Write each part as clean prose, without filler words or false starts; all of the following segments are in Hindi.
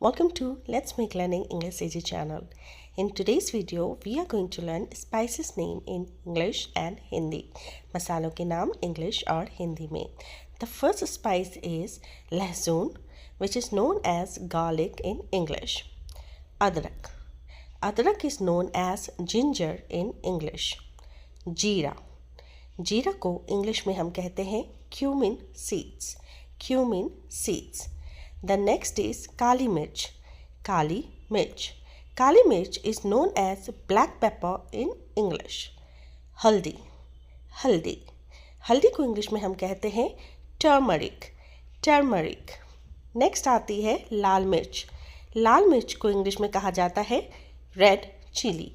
Welcome to Let's Make Learning English Easy channel. In today's video, we are going to learn spices name in English and Hindi. मसालों के नाम English और हिंदी में. The first spice is लहसुन, which is known as garlic in English. अदरक. अदरक is known as ginger in English. जीरा. जीरा को इंग्लिश में हम कहते हैं cumin seeds. Cumin seeds. The next is काली मिर्च. काली मिर्च. काली मिर्च is known as black pepper in English. हल्दी. हल्दी. हल्दी को इंग्लिश में हम कहते हैं turmeric. Turmeric. नेक्स्ट आती है लाल मिर्च. लाल मिर्च को इंग्लिश में कहा जाता है red chilli.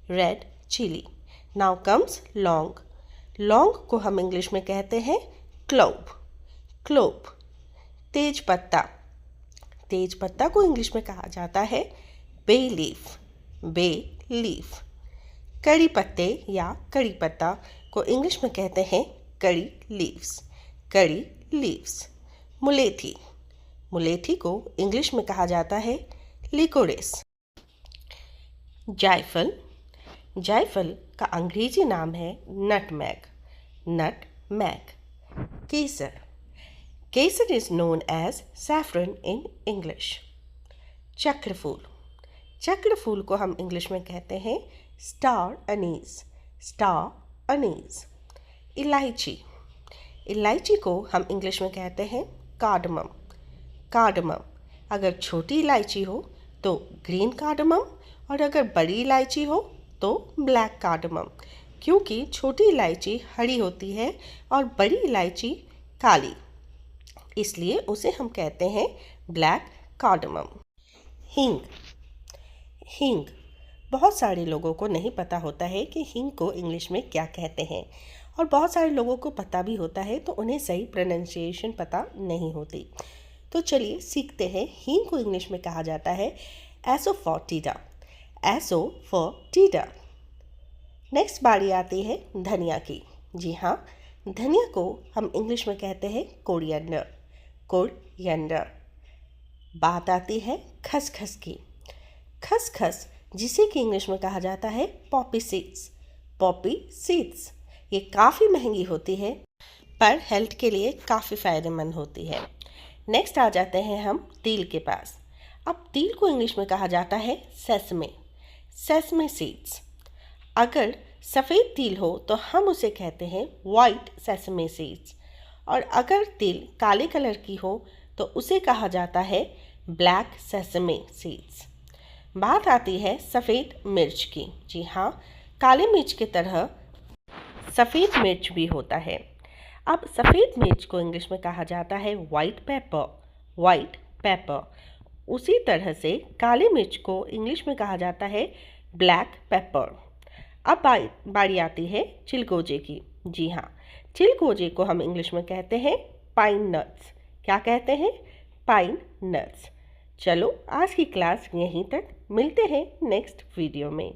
Red chilli. Now comes लौंग. लौंग को हम इंग्लिश में कहते हैं क्लोव. क्लोव. तेज पत्ता. तेज पत्ता को इंग्लिश में कहा जाता है बे लीफ. Bay leaf. कड़ी पत्ते या कड़ी पत्ता को इंग्लिश में कहते हैं कड़ी लीव्स. कड़ी लीव्स. मुलेठी. मुलेठी को इंग्लिश में कहा जाता है लिकोरिस. जायफल. जायफल का अंग्रेजी नाम है nutmeg. Nutmeg. Kesar. Kesar is known as saffron in English. चक्रफूल. चक्रफूल को हम इंग्लिश में कहते हैं स्टार अनीस. स्टार अनीस. इलायची. इलायची को हम इंग्लिश में कहते हैं कार्डमम. कार्डमम. अगर छोटी इलायची हो तो ग्रीन कार्डमम और अगर बड़ी इलायची हो तो ब्लैक कार्डमम, क्योंकि छोटी इलायची हरी होती है और बड़ी इलायची काली, इसलिए उसे हम कहते हैं ब्लैक कार्डमम. हींग. हींग. बहुत सारे लोगों को नहीं पता होता है कि हींग को इंग्लिश में क्या कहते हैं, और बहुत सारे लोगों को पता भी होता है तो उन्हें सही प्रोनाउंसिएशन पता नहीं होती. तो चलिए सीखते हैं. हींग को इंग्लिश में कहा जाता है एसोफोटिडा. एसोफोटिडा. नेक्स्ट बारी आती है धनिया की. जी हाँ, धनिया को हम इंग्लिश में कहते हैं कोरिएंडर. कोरिएंडर. बात आती है खसखस की. खसखस जिसे कि इंग्लिश में कहा जाता है पॉपी सीड्स. Poppy seeds. ये काफ़ी महंगी होती है पर हेल्थ के लिए काफ़ी फ़ायदेमंद होती है. नेक्स्ट आ जाते हैं हम तिल के पास. अब तिल को इंग्लिश में कहा जाता है सेसमे. Sesame seeds. अगर सफ़ेद तिल हो तो हम उसे कहते हैं वाइट सेसमे सीड्स, और अगर तिल काले कलर की हो तो उसे कहा जाता है ब्लैक सेसमे सीड्स. बात आती है सफ़ेद मिर्च की. जी हाँ, काले मिर्च की तरह सफ़ेद मिर्च भी होता है. अब सफ़ेद मिर्च को इंग्लिश में कहा जाता है वाइट पेपर. White paper. उसी तरह से काले मिर्च को इंग्लिश में कहा जाता है ब्लैक पेपर. अब बारी आती है चिलगोजे की. जी हाँ, चिलगोजे को हम इंग्लिश में कहते हैं पाइन नट्स. क्या कहते हैं? Pine nuts. चलो आज की क्लास यहीं तक. मिलते हैं नेक्स्ट वीडियो में.